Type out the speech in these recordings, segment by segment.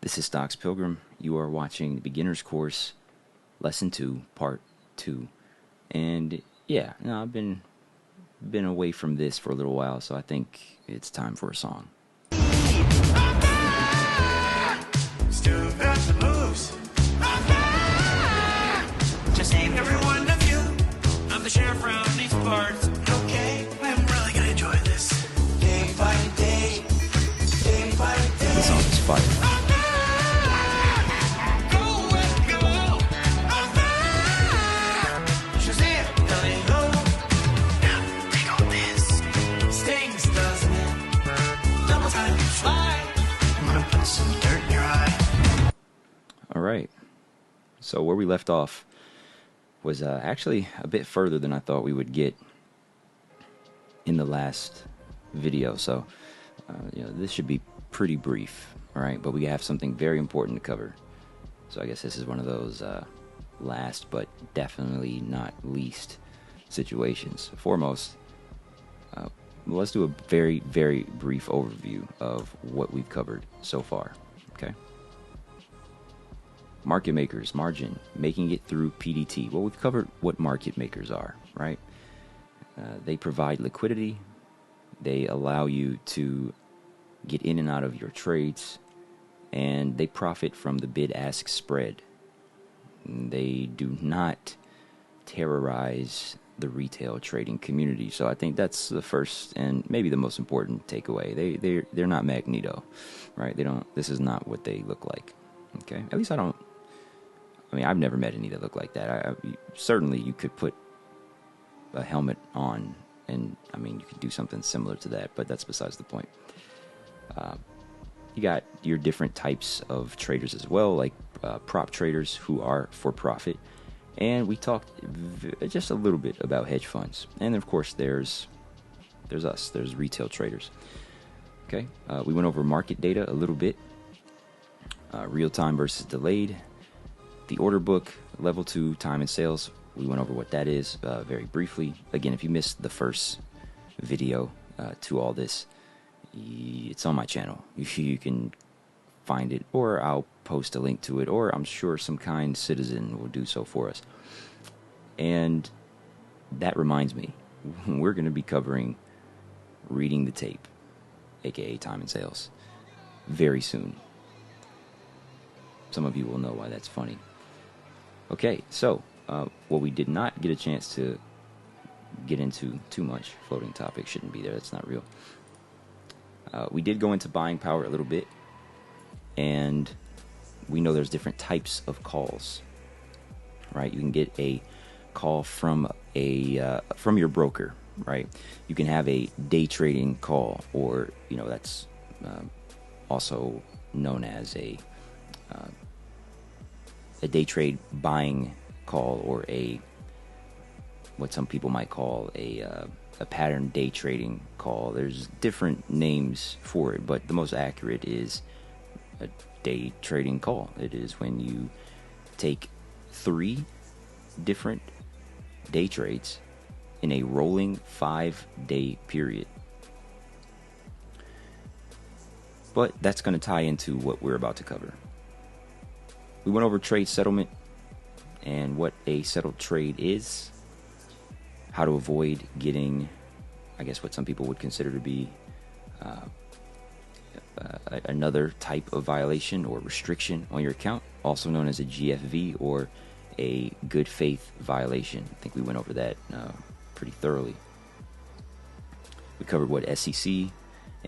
This is Stocks Pilgrim. You are watching the Beginner's Course, Lesson 2, Part 2. And yeah, no, I've been away from this for a little while, so I think it's time for a song. Still got the moves. Just ain't every one of you. I'm the sheriff around these parts. Okay, I'm really gonna enjoy this. Day by day, day by day. This song is fire. Alright, so where we left off was actually a bit further than I thought we would get in the last video, so this should be pretty brief, alright, but we have something very important to cover, so I guess this is one of those last but definitely not least situations. Foremost, let's do a very, very brief overview of what we've covered so far, okay? Market makers, margin, making it through PDT. Well, we've covered what market makers are, right? They provide liquidity. They allow you to get in and out of your trades, and they profit from the bid-ask spread. They do not terrorize the retail trading community. So I think that's the first and maybe the most important takeaway. They're not Magneto, right? This is not what they look like. Okay? At least I've never met any that look like that. Certainly you could put a helmet on and you could do something similar to that, but that's besides the point. You got your different types of traders as well, like prop traders who are for profit. And we talked just a little bit about hedge funds. And of course, there's us. There's retail traders. Okay, we went over market data a little bit. Real-time versus delayed. The order book, level 2, time and sales. We went over what that is very briefly. Again, if you missed the first video to all this, it's on my channel. You can find it, or I'll post a link to it, or I'm sure some kind citizen will do so for us. And that reminds me, we're going to be covering reading the tape, aka time and sales, very soon. Some of you will know why that's funny. Okay, so what we did not get a chance to get into too much, floating topic shouldn't be there, that's not real. We did go into buying power a little bit, and we know there's different types of calls, right? You can get a call from your broker, right? You can have a day trading call, or that's also known as a day trade buying call, or what some people might call a pattern day trading call. There's different names for it, but the most accurate is a day trading call. It is when you take 3 different day trades in a rolling 5-day period. But that's going to tie into what we're about to cover. We went over trade settlement and what a settled trade is, how to avoid getting, I guess, what some people would consider to be another type of violation or restriction on your account, also known as a GFV, or a good faith violation. I think we went over that pretty thoroughly. We covered what SEC and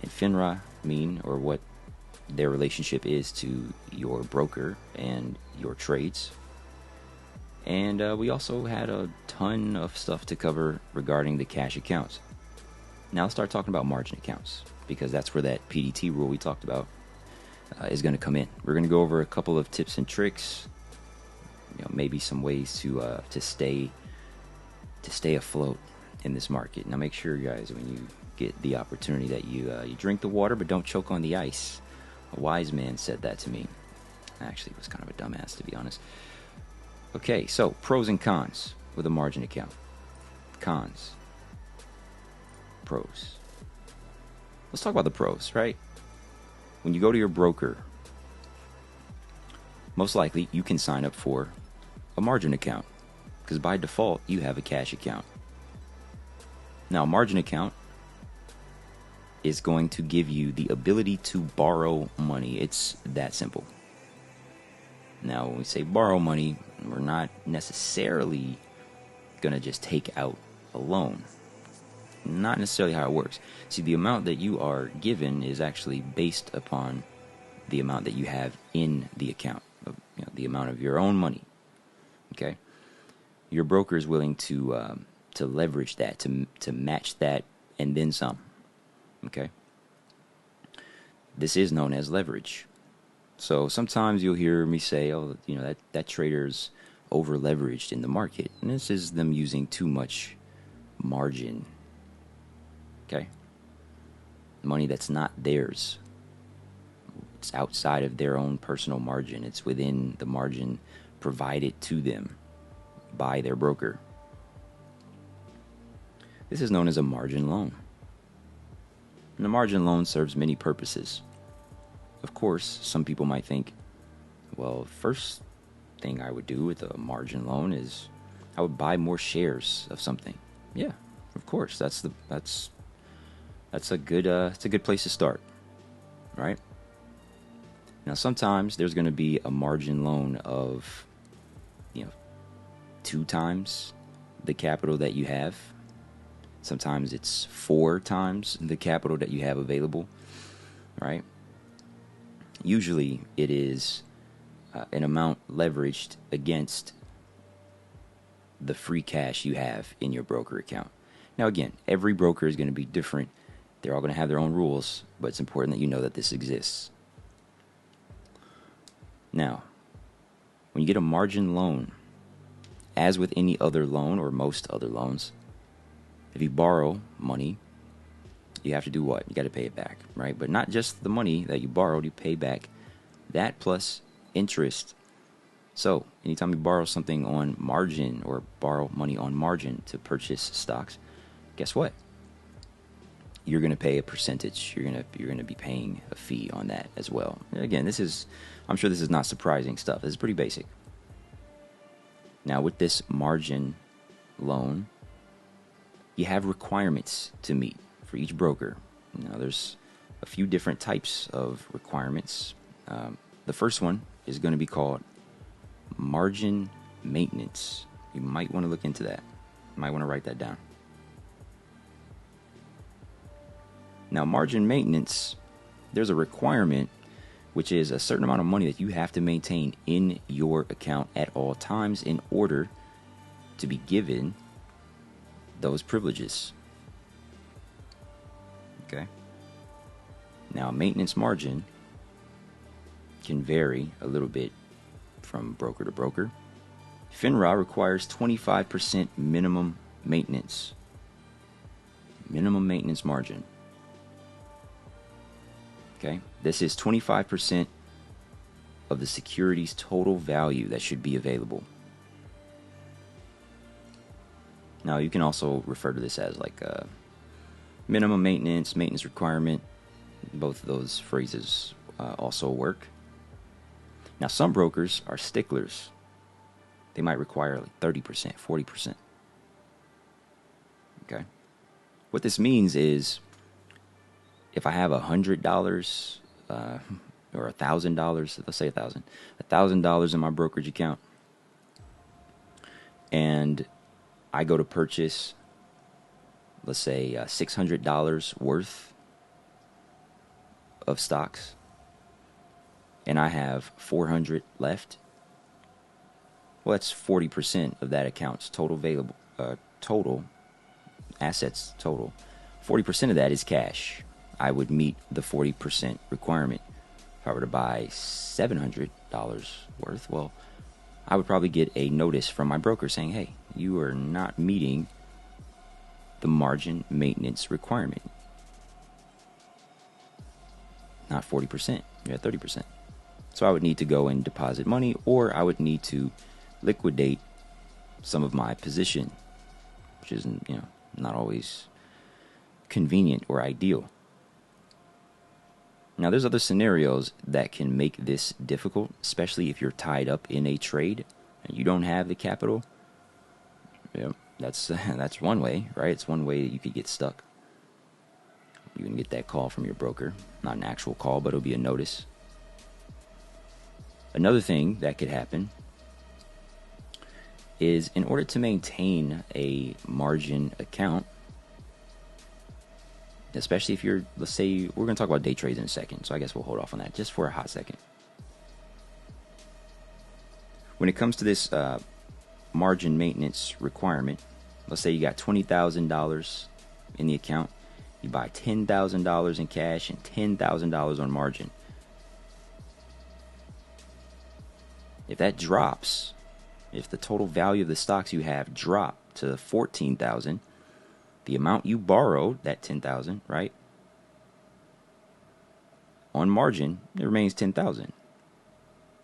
FINRA mean, or what their relationship is to your broker and your trades. And we also had a ton of stuff to cover regarding the cash accounts. Now let's start talking about margin accounts, because that's where that PDT rule we talked about is going to come in. We're going to go over a couple of tips and tricks, maybe some ways to stay afloat in this market. Now make sure, guys, when you get the opportunity, that you drink the water, but don't choke on the ice. A wise man said that to me. Actually, it was kind of a dumbass, to be honest. Okay, so pros and cons with a margin account. Cons. Pros. Let's talk about the pros, right? When you go to your broker, most likely you can sign up for a margin account because by default you have a cash account. Now, a margin account is going to give you the ability to borrow money. It's that simple. Now, when we say borrow money, we're not necessarily going to just take out a loan. Not necessarily how it works. See, the amount that you are given is actually based upon the amount that you have in the account, the amount of your own money. Okay, your broker is willing to leverage that, to match that, and then some. Okay, this is known as leverage. So sometimes you'll hear me say, "Oh, that trader's over leveraged in the market," and this is them using too much margin. Okay, money that's not theirs. It's outside of their own personal margin. It's within the margin provided to them by their broker. This is known as a margin loan. And a margin loan serves many purposes. Of course, some people might think, well, first thing I would do with a margin loan is I would buy more shares of something. Yeah, of course, that's a good place to start, right? Now, sometimes there's going to be a margin loan of 2 times the capital that you have. Sometimes it's 4 times the capital that you have available, right? Usually it is an amount leveraged against the free cash you have in your broker account. Now, again, every broker is going to be different. They're all going to have their own rules, but it's important that you know that this exists. Now, when you get a margin loan, as with any other loan or most other loans, if you borrow money, you have to do what? You got to pay it back, right? But not just the money that you borrowed, you pay back that plus interest. So, anytime you borrow something on margin or borrow money on margin to purchase stocks, guess what? You're going to pay a percentage. You're going to be paying a fee on that as well. Again, I'm sure this is not surprising stuff. This is pretty basic. Now, with this margin loan, you have requirements to meet for each broker. Now, there's a few different types of requirements. The first one is going to be called margin maintenance. You might want to look into that. You might want to write that down. Now, margin maintenance, there's a requirement, which is a certain amount of money that you have to maintain in your account at all times in order to be given those privileges. Okay? Now, maintenance margin can vary a little bit from broker to broker. FINRA requires 25% minimum maintenance. Minimum maintenance margin. Okay? This is 25% of the security's total value that should be available. Now, you can also refer to this as like a minimum maintenance, maintenance requirement. Both of those phrases also work. Now, some brokers are sticklers. They might require like 30%, 40%. Okay? What this means is if I have $100 or $1,000, let's say $1,000 in my brokerage account, and I go to purchase, let's say, $600 worth of stocks, and I have $400 left. Well, that's 40% of that account's total available, total assets total. 40% of that is cash. I would meet the 40% requirement. If I were to buy $700 worth, well, I would probably get a notice from my broker saying, hey, you are not meeting the margin maintenance requirement. Not 40%, you're at 30%. So I would need to go and deposit money, or I would need to liquidate some of my position, which is, not always convenient or ideal. Now, there's other scenarios that can make this difficult, especially if you're tied up in a trade and you don't have the capital. Yeah, that's one way, right? It's one way that you could get stuck. You can get that call from your broker. Not an actual call, but it'll be a notice. Another thing that could happen is, in order to maintain a margin account, especially if you're, let's say, we're going to talk about day trades in a second, so I guess we'll hold off on that just for a hot second. When it comes to this margin maintenance requirement, let's say you got $20,000 in the account, you buy $10,000 in cash and $10,000 on margin. If that drops, if the total value of the stocks you have drop to 14,000, the amount you borrowed, that 10,000, right? On margin, it remains 10,000.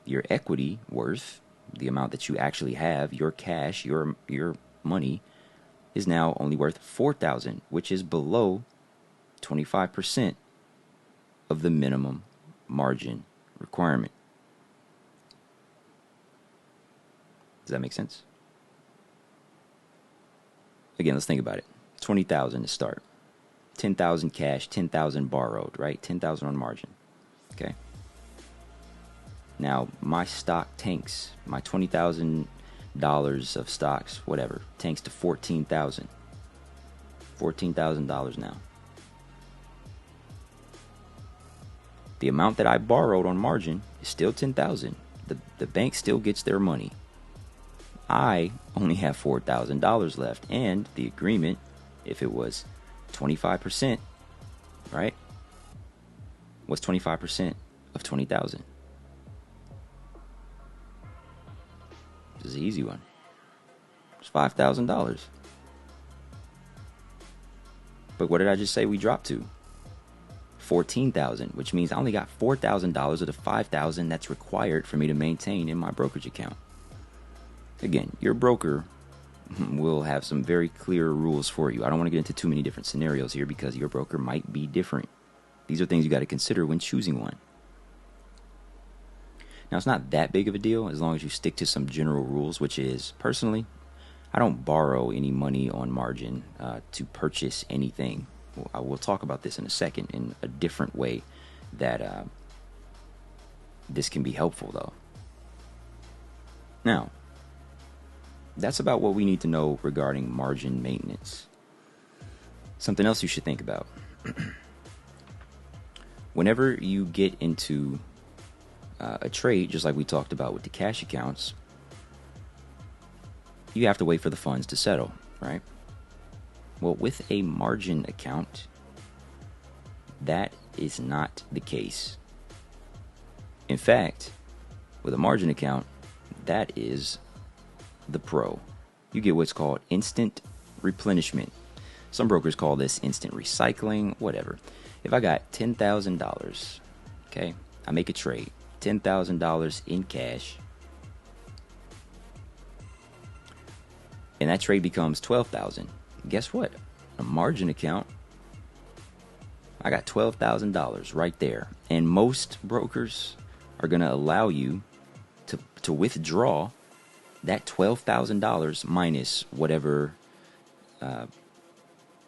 Your equity worth, the amount that you actually have, your cash, your money, is now only worth 4,000, which is below 25% of the minimum margin requirement. Does that make sense? Again, let's think about it. 20,000 to start. 10,000 cash, 10,000 borrowed, right? 10,000 on margin. Okay. Now, my stock tanks, my $20,000 of stocks, whatever, tanks to 14,000. $14,000 now. The amount that I borrowed on margin is still 10,000. The bank still gets their money. I only have $4,000 left, and the agreement, if it was 25%, right? What's 25% of 20,000? This is an easy one. It's $5,000. But what did I just say we dropped to? 14,000, which means I only got $4,000 of the 5,000 that's required for me to maintain in my brokerage account. Again, your broker will have some very clear rules for you. I don't want to get into too many different scenarios here because your broker might be different. These are things you got to consider when choosing one. Now, it's not that big of a deal as long as you stick to some general rules, which is, personally, I don't borrow any money on margin to purchase anything. I will talk about this in a second in a different way that this can be helpful, though. Now, that's about what we need to know regarding margin maintenance. Something else you should think about. Whenever you get into a trade, just like we talked about with the cash accounts, you have to wait for the funds to settle, right? Well, with a margin account, that is not the case. In fact, with a margin account, that is the pro. You get what's called instant replenishment. Some brokers call this instant recycling, whatever. If I got $10,000, okay, I make a trade, $10,000 in cash, and that trade becomes $12,000. Guess what? A margin account, I got $12,000 right there. And most brokers are going to allow you to withdraw that $12,000 minus whatever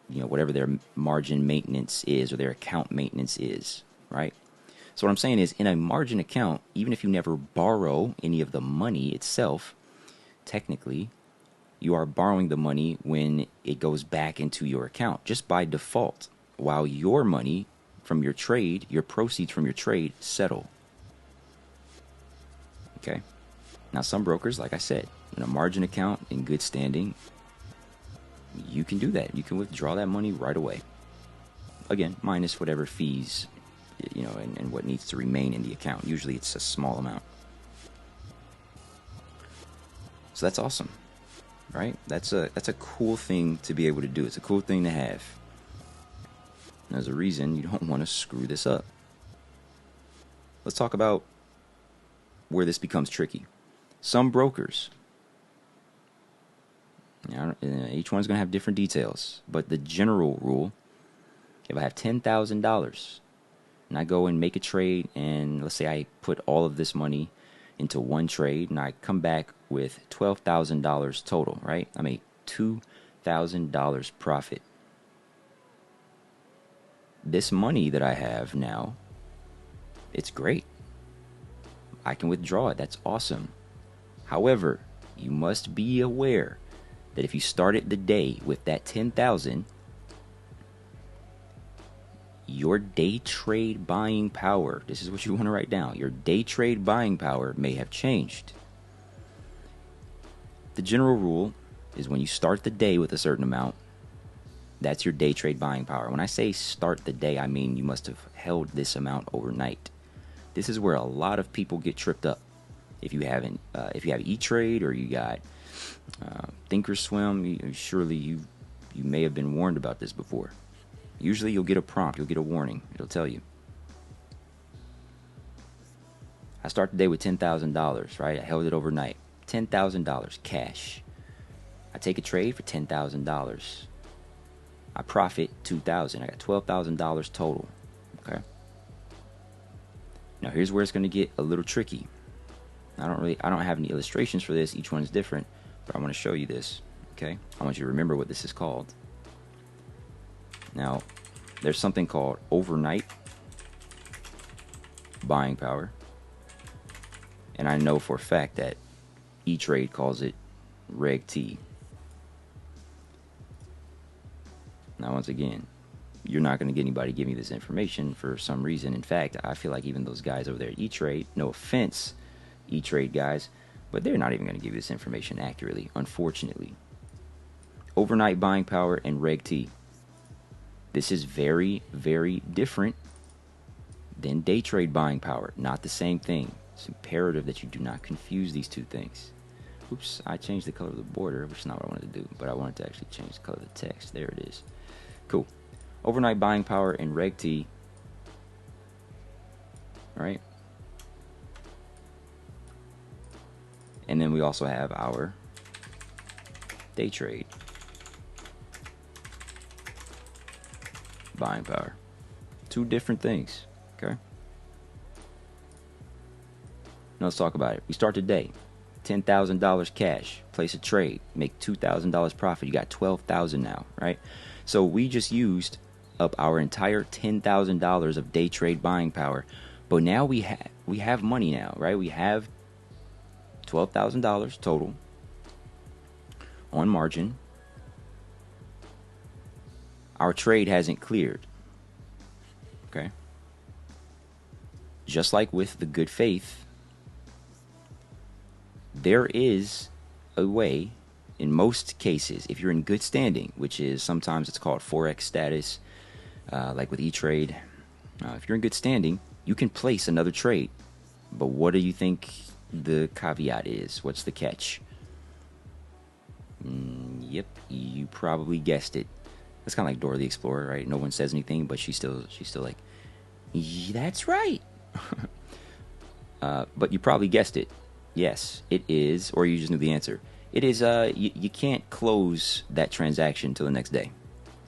whatever their margin maintenance is or their account maintenance is, right? So what I'm saying is, in a margin account, even if you never borrow any of the money itself, technically you are borrowing the money when it goes back into your account just by default, while your money from your trade, your proceeds from your trade, settle. Okay? Now, some brokers, like I said, in a margin account in good standing, you can do that. You can withdraw that money right away. Again, minus whatever fees, and what needs to remain in the account. Usually it's a small amount. So that's awesome, right? That's a cool thing to be able to do. It's a cool thing to have. And there's a reason you don't want to screw this up. Let's talk about where this becomes tricky. Some brokers, each one's going to have different details, but the general rule, if I have $10,000, and I go and make a trade, and let's say I put all of this money into one trade, and I come back with $12,000 total, right? I made $2,000 profit. This money that I have now, it's great. I can withdraw it. That's awesome. However, you must be aware that if you started the day with that 10,000, your day trade buying power, this is what you want to write down, your day trade buying power may have changed. The general rule is when you start the day with a certain amount, that's your day trade buying power. When I say start the day, I mean you must have held this amount overnight. This is where a lot of people get tripped up. If you have E-Trade or you got Thinkorswim, surely you may have been warned about this before. Usually you'll get a prompt, you'll get a warning. It'll tell you. I start the day with $10,000, right? I held it overnight. $10,000 cash. I take a trade for $10,000. I profit $2,000. I got $12,000 total. Okay. Now here's where it's going to get a little tricky. I don't have any illustrations for this. Each one is different, but I want to show you this. Okay. I want you to remember what this is called. Now, there's something called overnight buying power, and I know for a fact that E-Trade calls it Reg T. Now, once again, you're not going to get anybody giving you this information for some reason. In fact, I feel like even those guys over there at E-Trade, no offense, E-Trade guys, but they're not even going to give you this information accurately, unfortunately. Overnight buying power and Reg T. This is very, very different than day trade buying power. Not the same thing. It's imperative that you do not confuse these two things. Oops, I changed the color of the border, which is not what I wanted to do, but I wanted to actually change the color of the text. There it is. Cool. Overnight buying power and Reg T. All right. And then we also have our day trade buying power. Two different things. Okay. Now let's talk about it. We start today. $10,000 cash. Place a trade. Make $2,000 profit. You got $12,000 now, right? So we just used up our entire $10,000 of day trade buying power. But now we have money now, right? We have $12,000 total on margin. Our trade hasn't cleared. Okay. Just like with the good faith, there is a way, in most cases, if you're in good standing, which is sometimes it's called Forex status, like with E-Trade. If you're in good standing, you can place another trade. But what do you think the caveat is? What's the catch? Yep, you probably guessed it. It's kind of like Dora the Explorer, right? No one says anything, but she's still like, that's right. But you probably guessed it. Yes, it is, or you just knew the answer. It is, you can't close that transaction until the next day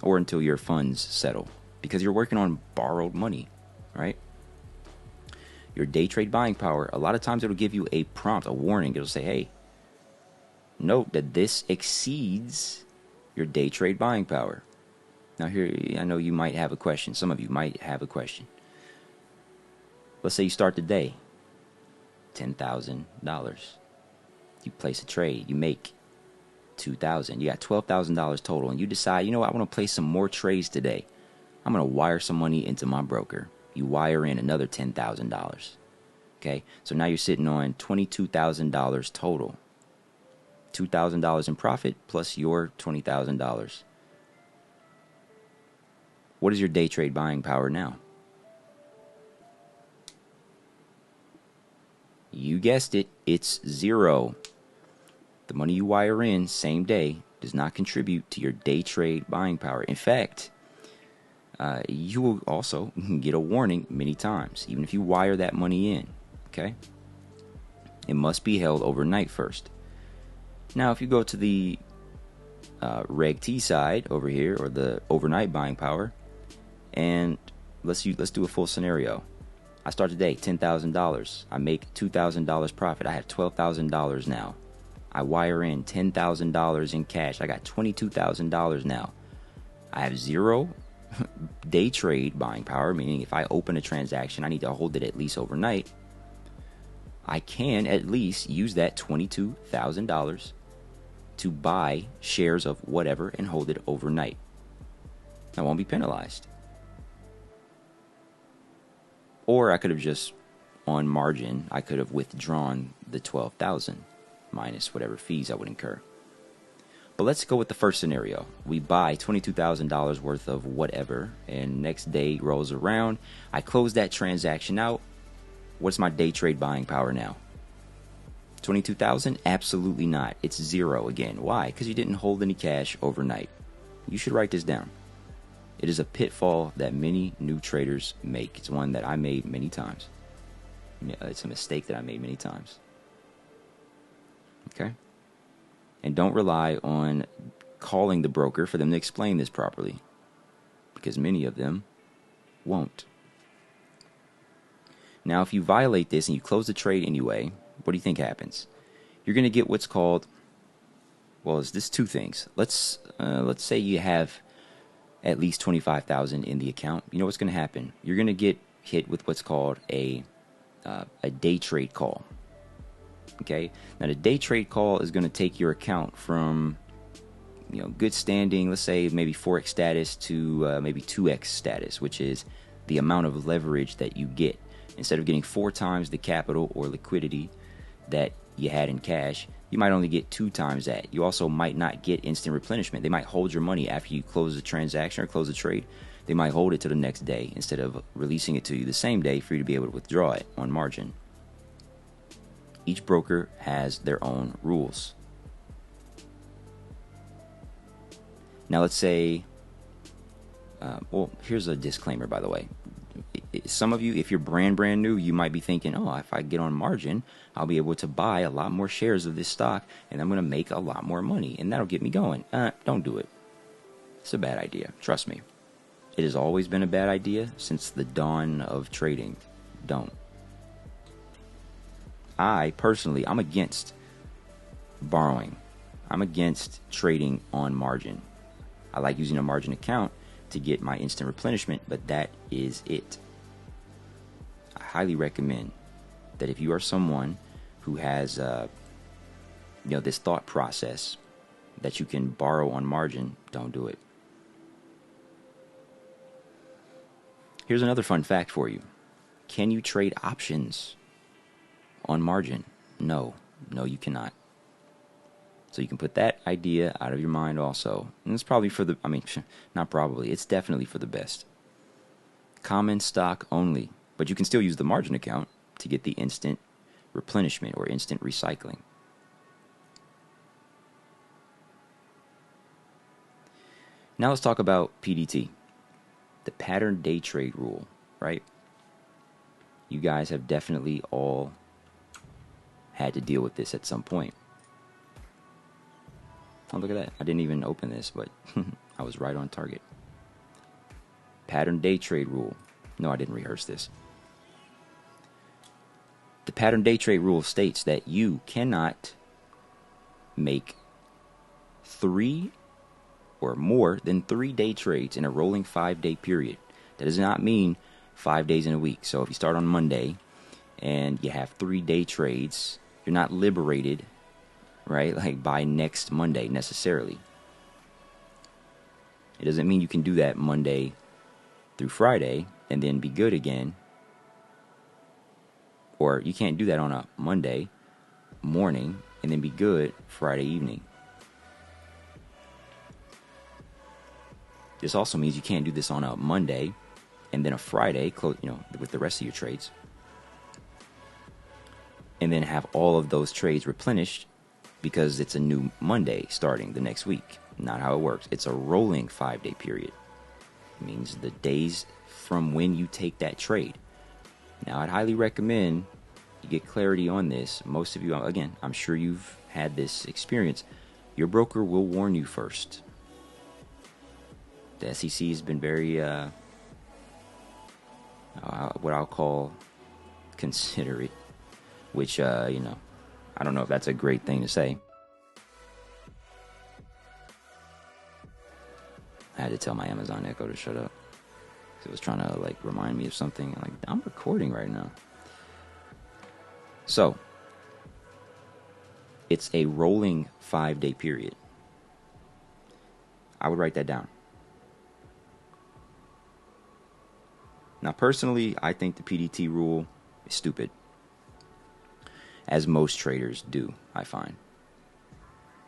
or until your funds settle because you're working on borrowed money, right? Your day trade buying power, a lot of times it'll give you a prompt, a warning. It'll say, hey, note that this exceeds your day trade buying power. Now here, I know you might have a question. Some of you might have a question. Let's say you start the day, $10,000. You place a trade, you make $2,000. You got $12,000 total, and you decide, you know what, I want to place some more trades today. I'm going to wire some money into my broker. You wire in another $10,000. Okay, so now you're sitting on $22,000 total. $2,000 in profit plus your $20,000. What is your day trade buying power now? You guessed it, it's zero. The money you wire in same day does not contribute to your day trade buying power. In fact, you will also get a warning many times, even if you wire that money in. Okay? It must be held overnight first. Now, if you go to the Reg T side over here, or the overnight buying power, and let's do a full scenario. I start today, $10,000. I make $2,000 profit. I have $12,000 now. I wire in $10,000 in cash. I got $22,000 now. I have zero day trade buying power, meaning if I open a transaction, I need to hold it at least overnight. I can at least use that $22,000 to buy shares of whatever and hold it overnight. I won't be penalized. Or I could have just, on margin, I could have withdrawn the $12,000 minus whatever fees I would incur. But let's go with the first scenario. We buy $22,000 worth of whatever, and next day rolls around. I close that transaction out. What's my day trade buying power now? 22,000? Absolutely not. It's zero again. Why? Because you didn't hold any cash overnight. You should write this down. It is a pitfall that many new traders make. It's one that I made many times. It's a mistake that I made many times. Okay? And don't rely on calling the broker for them to explain this properly, because many of them won't. Now, if you violate this and you close the trade anyway, what do you think happens? You're going to get what's called, well, it's this two things. Let's say you have at least 25,000 in the account. You know what's going to happen? You're going to get hit with what's called a day trade call. Okay? Now, the day trade call is going to take your account from, good standing, let's say maybe 4x status to maybe 2x status, which is the amount of leverage that you get. Instead of getting 4 times the capital or liquidity that you had in cash, you might only get 2 times that. You also might not get instant replenishment. They might hold your money after you close the transaction or close the trade. They might hold it to the next day instead of releasing it to you the same day for you to be able to withdraw it on margin. Each broker has their own rules. Now let's say, here's a disclaimer, by the way. Some of you, if you're brand new, you might be thinking, oh, if I get on margin, I'll be able to buy a lot more shares of this stock and I'm going to make a lot more money and that'll get me going. Don't do it. It's a bad idea. Trust me. It has always been a bad idea since the dawn of trading. Don't. I personally, I'm against borrowing. I'm against trading on margin. I like using a margin account to get my instant replenishment, but that is it. I highly recommend that if you are someone who has this thought process that you can borrow on margin, don't do it. Here's another fun fact for you. Can you trade options on margin? No, you cannot. So you can put that idea out of your mind also. And it's probably not probably, it's definitely for the best. Common stock only, but you can still use the margin account to get the instant replenishment or instant recycling. Now let's talk about PDT, the pattern day trade rule, right? You guys have definitely all had to deal with this at some point. Oh, look at that. I didn't even open this, but I was right on target. Pattern day trade rule. No, I didn't rehearse this. The pattern day trade rule states that you cannot make 3 or more than 3 day trades in a rolling 5-day period. That does not mean 5 days in a week. So if you start on Monday and you have 3 day trades, you're not liberated, right? Like by next Monday necessarily. It doesn't mean you can do that Monday through Friday and then be good again. Or you can't do that on a Monday morning and then be good Friday evening. This also means you can't do this on a Monday and then a Friday, with the rest of your trades, and then have all of those trades replenished because it's a new Monday starting the next week. Not how it works. It's a rolling 5-day period. It means the days from when you take that trade. Now, I'd highly recommend you get clarity on this. Most of you, again, I'm sure you've had this experience. Your broker will warn you first. The SEC has been very what I'll call considerate, which, I don't know if that's a great thing to say. I had to tell my Amazon Echo to shut up. It was trying to, like, remind me of something. Like, I'm recording right now. So, it's a rolling 5-day period. I would write that down. Now, personally, I think the PDT rule is stupid. As most traders do, I find.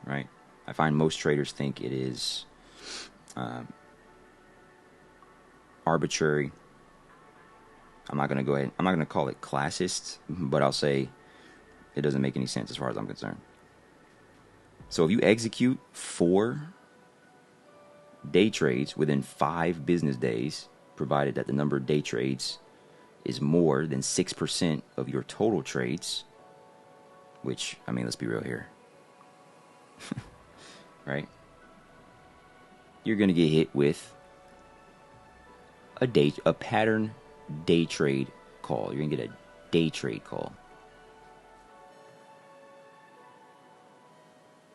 Right? I find most traders think it is arbitrary. I'm not going to call it classist, but I'll say it doesn't make any sense as far as I'm concerned. So if you execute 4 day trades within 5 business days, provided that the number of day trades is more than 6% of your total trades, which, I mean, let's be real here. Right? You're going to get hit with a pattern day trade call. You're going to get a day trade call.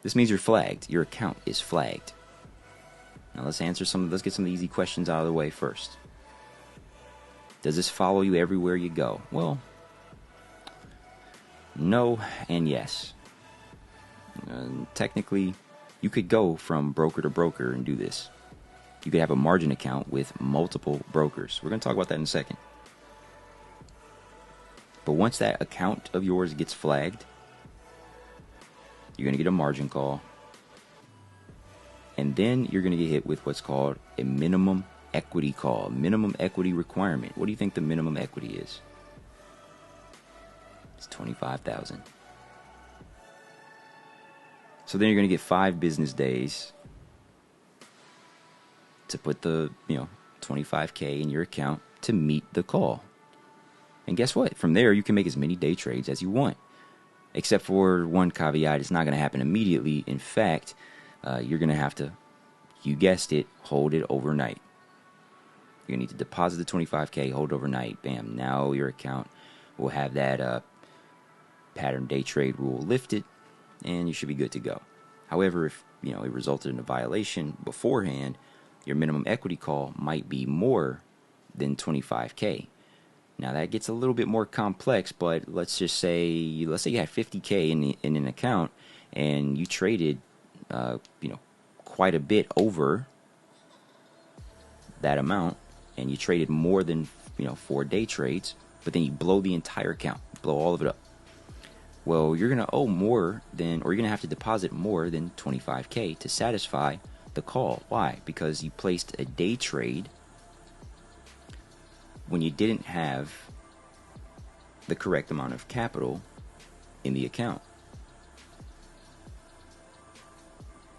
This means you're flagged. Your account is flagged. Now let's get some of the easy questions out of the way first. Does this follow you everywhere you go? Well, no and yes. Technically, you could go from broker to broker and do this. You could have a margin account with multiple brokers. We're going to talk about that in a second. But once that account of yours gets flagged, you're going to get a margin call. And then you're going to get hit with what's called a minimum equity call, minimum equity requirement. What do you think the minimum equity is? It's $25,000. So then you're going to get 5 business days to put the, $25K in your account to meet the call. And guess what? From there, you can make as many day trades as you want. Except for one caveat, it's not going to happen immediately. In fact, you're going to have to, you guessed it, hold it overnight. You're going to need to deposit the $25K, hold it overnight. Bam, now your account will have that pattern day trade rule lifted, and you should be good to go. However, if it resulted in a violation beforehand, your minimum equity call might be more than $25K. Now that gets a little bit more complex, but let's say you had $50K in an account and you traded quite a bit over that amount, and you traded more than 4 day trades, but then you blow the entire account, blow all of it up. Well, you're going to owe more than, or you're going to have to deposit more than $25K to satisfy the call. Why? Because you placed a day trade when you didn't have the correct amount of capital in the account.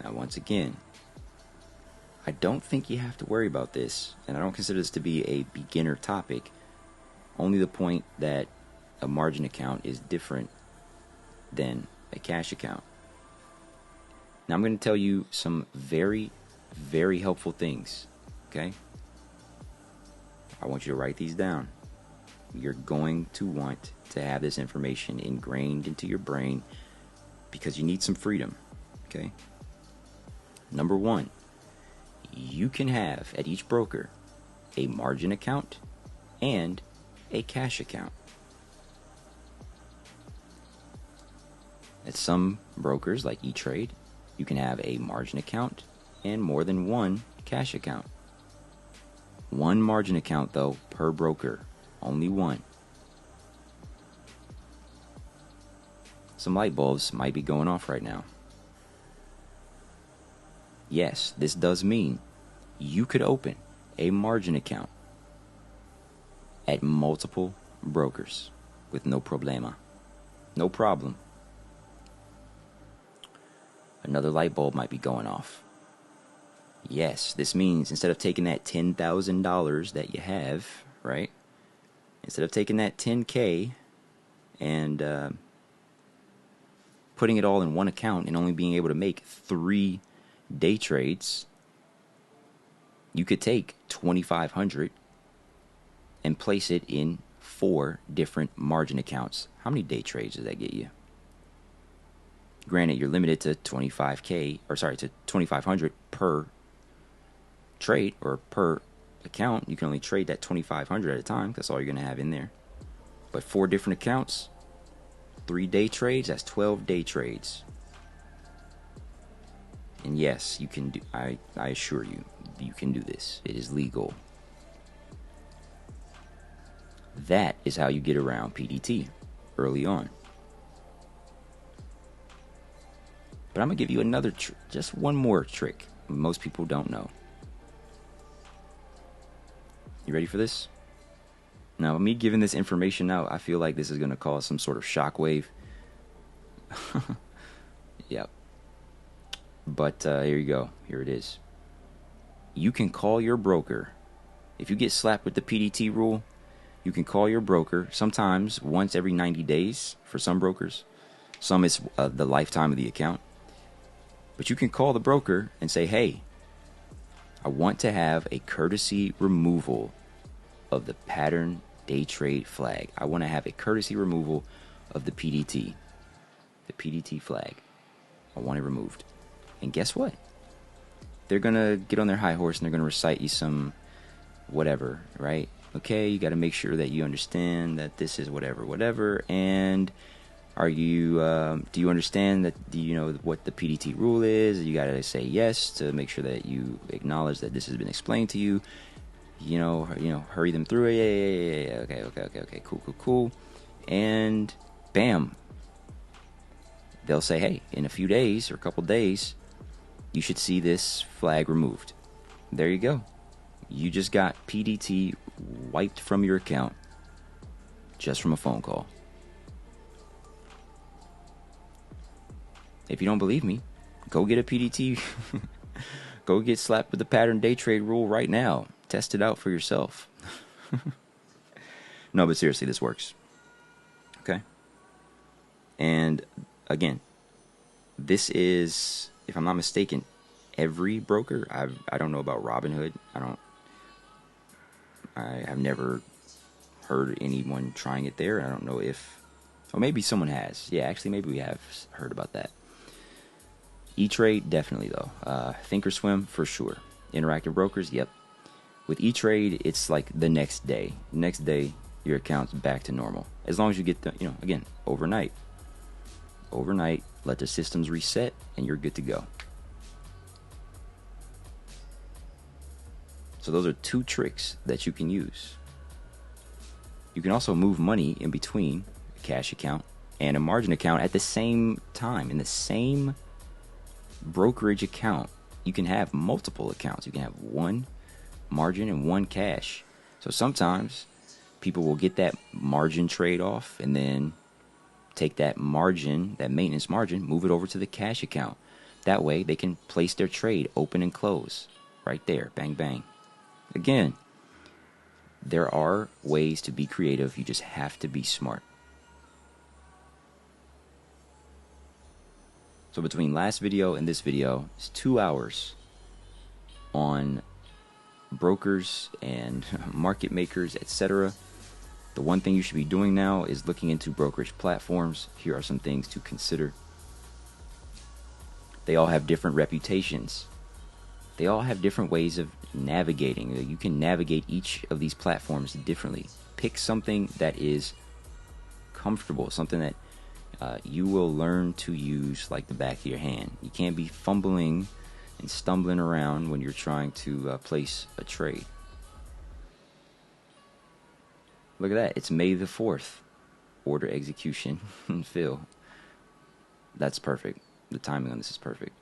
Now, once again, I don't think you have to worry about this, and I don't consider this to be a beginner topic, only the point that a margin account is different than a cash account. Now, I'm going to tell you some very, very helpful things, okay? I want you to write these down. You're going to want to have this information ingrained into your brain because you need some freedom, okay? Number 1, you can have at each broker a margin account and a cash account. At some brokers like E-Trade, you can have a margin account and more than one cash account. One margin account, though, per broker. Only one. Some light bulbs might be going off right now. Yes, this does mean you could open a margin account at multiple brokers with no problema. No problem. Another light bulb might be going off. Yes, this means instead of taking that $10,000 that you have, right? Instead of taking that $10K and putting it all in one account and only being able to make 3 day trades, you could take $2,500 and place it in 4 different margin accounts. How many day trades does that get you? Granted, you're limited to 2,500 per trade or per account. You can only trade that 2,500 at a time. That's all you're going to have in there. But 4 different accounts, 3 day trades, that's 12 day trades. And yes, you can do, I assure you, you can do this. It is legal. That is how you get around PDT early on. But I'm going to give you another just one more trick most people don't know. You ready for this? Now, me giving this information out, I feel like this is going to cause some sort of shockwave. Yep. But here you go. Here it is. You can call your broker. If you get slapped with the PDT rule, you can call your broker sometimes once every 90 days for some brokers. Some it's the lifetime of the account. But you can call the broker and say, hey, I want to have a courtesy removal of the pattern day trade flag. I want to have a courtesy removal of the PDT flag. I want it removed. And guess what? They're going to get on their high horse and they're going to recite you some whatever, right? Okay, you got to make sure that you understand that this is whatever. And are you, do you understand that, do you know what the PDT rule is? You got to say yes to make sure that you acknowledge that this has been explained to you. You know, hurry them through it. Yeah. Okay. Cool. And bam. They'll say, hey, in a few days or a couple days, you should see this flag removed. There you go. You just got PDT wiped from your account just from a phone call. If you don't believe me, go get a PDT. Go get slapped with the pattern day trade rule right now. Test it out for yourself. No, but seriously, this works. Okay? And again, this is, if I'm not mistaken, every broker. I don't know about Robinhood. I have never heard anyone trying it there. I don't know if, or maybe someone has. Yeah, actually, maybe we have heard about that. E-Trade, definitely though. Thinkorswim, for sure. Interactive Brokers, yep. With E-Trade, it's like the next day. Next day, your account's back to normal. As long as you get the, again, overnight. Overnight, let the systems reset, and you're good to go. So those are 2 tricks that you can use. You can also move money in between a cash account and a margin account at the same time. In the same brokerage account, you can have multiple accounts. You can have 1 margin and 1 cash. So sometimes people will get that margin trade off and then take that margin, that maintenance margin, move it over to the cash account. That way they can place their trade, open and close, right there, bang, bang. Again, there are ways to be creative. You just have to be smart. So between last video and this video, it's 2 hours on brokers and market makers, etc. The one thing you should be doing now is looking into brokerage platforms. Here are some things to consider. They all have different reputations. They all have different ways of navigating. You can navigate each of these platforms differently. Pick something that is comfortable, something that you will learn to use like the back of your hand. You can't be fumbling and stumbling around when you're trying to place a trade. Look at that. It's May the 4th. Order execution. Fill. That's perfect. The timing on this is perfect.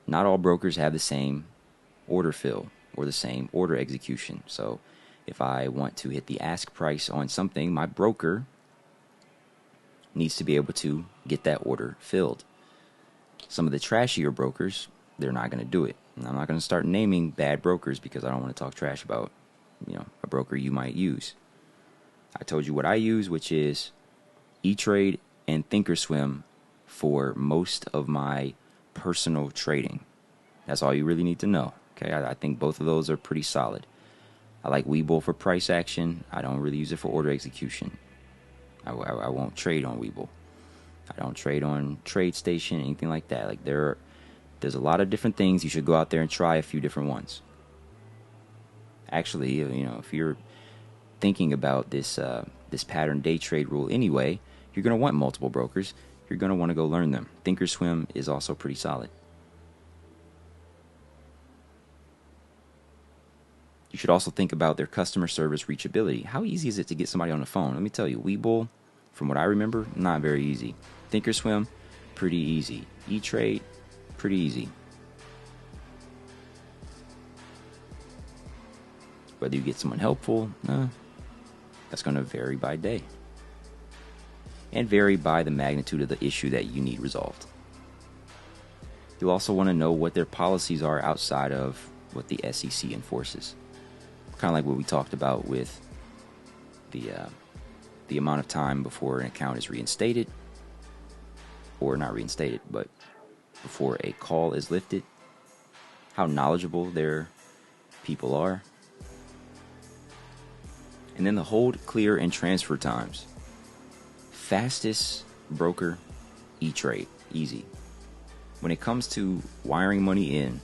Not all brokers have the same order fill or the same order execution. So if I want to hit the ask price on something, my broker needs to be able to get that order filled. Some of the trashier brokers, they're not going to do it. And I'm not going to start naming bad brokers because I don't want to talk trash about, a broker you might use. I told you what I use, which is E-Trade and Thinkorswim for most of my personal trading. That's all you really need to know. Okay, I think both of those are pretty solid. I like Webull for price action. I don't really use it for order execution. I won't trade on Webull. I don't trade on TradeStation, anything like that. Like there's a lot of different things. You should go out there and try a few different ones. Actually, if you're thinking about this pattern day trade rule anyway, you're going to want multiple brokers. You're going to want to go learn them. Thinkorswim is also pretty solid. You should also think about their customer service reachability. How easy is it to get somebody on the phone? Let me tell you, Webull, from what I remember, not very easy. Thinkorswim, pretty easy. E-Trade, pretty easy. Whether you get someone helpful, that's going to vary by day. And vary by the magnitude of the issue that you need resolved. You'll also want to know what their policies are outside of what the SEC enforces. Kind of like what we talked about with the amount of time before an account is reinstated, or not reinstated, but before a call is lifted, how knowledgeable their people are, and then the hold, clear, and transfer times. Fastest broker, E-Trade, easy. When it comes to wiring money in,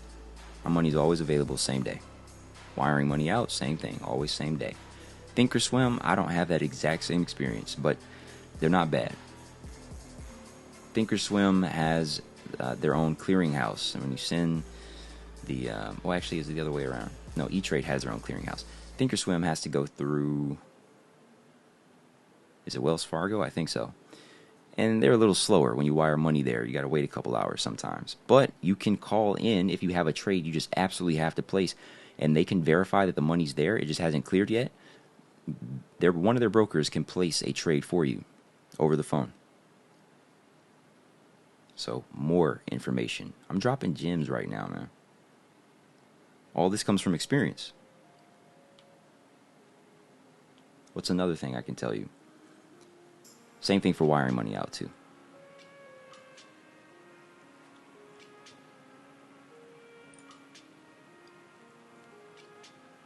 my money is always available same day. Wiring money out, same thing, always same day. Thinkorswim, I don't have that exact same experience, but they're not bad. Thinkorswim has their own clearinghouse, and when you send the actually, it's the other way around. No, E-Trade has their own clearinghouse. Thinkorswim has to go through, is it Wells Fargo? I think so. And they're a little slower when you wire money there. You got to wait a couple hours sometimes. But you can call in if you have a trade you just absolutely have to place, and they can verify that the money's there. It just hasn't cleared yet. One of their brokers can place a trade for you over the phone. So more information. I'm dropping gems right now, man. All this comes from experience. What's another thing I can tell you? Same thing for wiring money out too.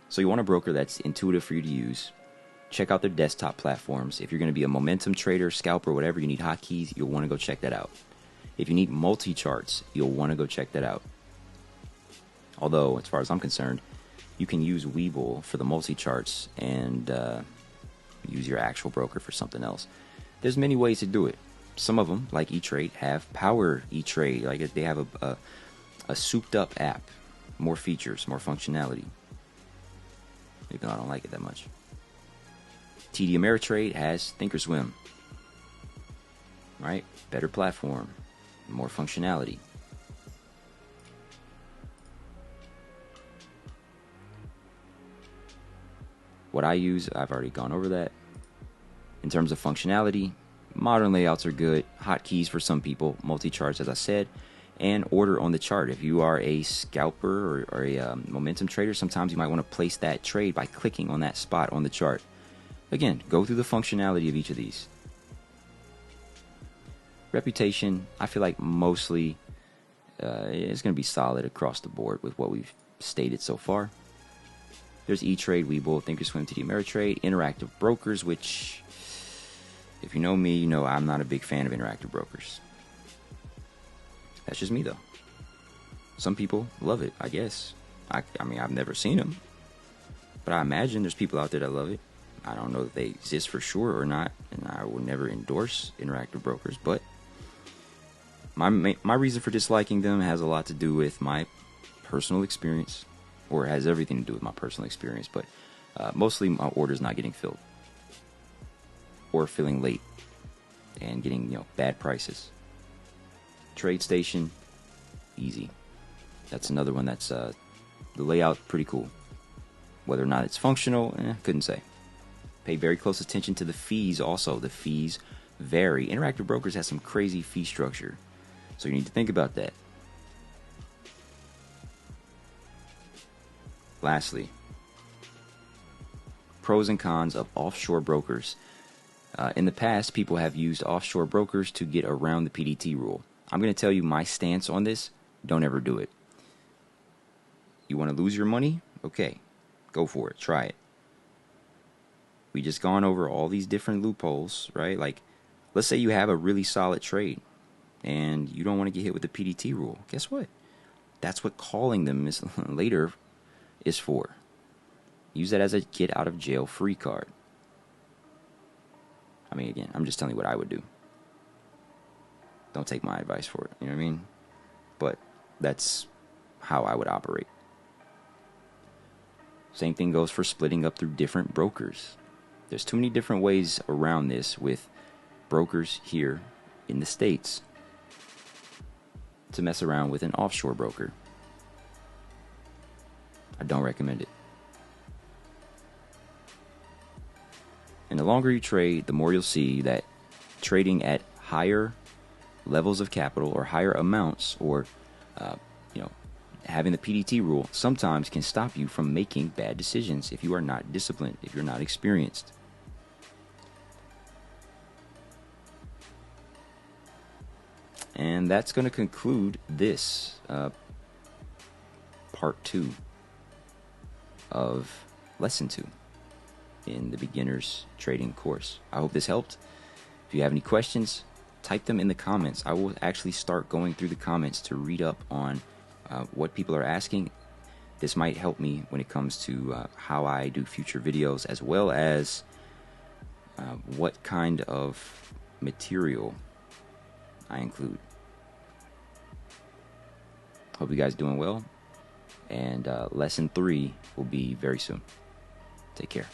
So you want a broker that's intuitive for you to use. Check out their desktop platforms. If you're going to be a momentum trader, scalper, whatever, you need hotkeys, you'll want to go check that out. If you need multi-charts, you'll want to go check that out. Although, as far as I'm concerned, you can use Webull for the multi-charts and use your actual broker for something else. There's many ways to do it. Some of them, like E-Trade, have Power E-Trade. Like they have a souped-up app, more features, more functionality. Even though I don't like it that much. TD Ameritrade has Thinkorswim. Right? Better platform, more functionality. What I use, I've already gone over that. In terms of functionality, modern layouts are good. Hotkeys for some people, multi-charts, as I said, and order on the chart. If you are a scalper or a momentum trader, sometimes you might want to place that trade by clicking on that spot on the chart. Again, go through the functionality of each of these. Reputation, I feel like mostly it's going to be solid across the board with what we've stated so far. There's E-Trade, Webull, Thinkorswim, TD Ameritrade, Interactive Brokers, which, if you know me, you know I'm not a big fan of interactive brokers. That's just me, though. Some people love it, I guess. I mean, I've never seen them, but I imagine there's people out there that love it. I don't know if they exist for sure or not, and I will never endorse interactive brokers, but my reason for disliking them has a lot to do with my personal experience, or it has everything to do with my personal experience, but mostly my orders not getting filled, or filling late, and getting bad prices. TradeStation, easy. That's another one that's the layout pretty cool. Whether or not it's functional, couldn't say. Pay very close attention to the fees also. The fees vary. Interactive Brokers has some crazy fee structure, so you need to think about that. Lastly, pros and cons of offshore brokers. In the past, people have used offshore brokers to get around the PDT rule. I'm going to tell you my stance on this. Don't ever do it. You want to lose your money? Okay, go for it. Try it. We just gone over all these different loopholes, right? Like, let's say you have a really solid trade and you don't want to get hit with the PDT rule. Guess what? That's what calling them is later is for. Use that as a get out of jail free card. I mean, again, I'm just telling you what I would do. Don't take my advice for it. You know what I mean? But that's how I would operate. Same thing goes for splitting up through different brokers. There's too many different ways around this with brokers here in the States to mess around with an offshore broker. I don't recommend it. And the longer you trade, the more you'll see that trading at higher levels of capital or higher amounts, or having the PDT rule sometimes can stop you from making bad decisions if you are not disciplined, if you're not experienced. And that's going to conclude this part 2 of lesson 2 in the beginner's trading course. I hope this helped. If you have any questions, type them in the comments. I will actually start going through the comments to read up on what people are asking. This might help me when it comes to how I do future videos, as well as what kind of material I include. Hope you guys are doing well, and lesson 3 will be very soon. Take care.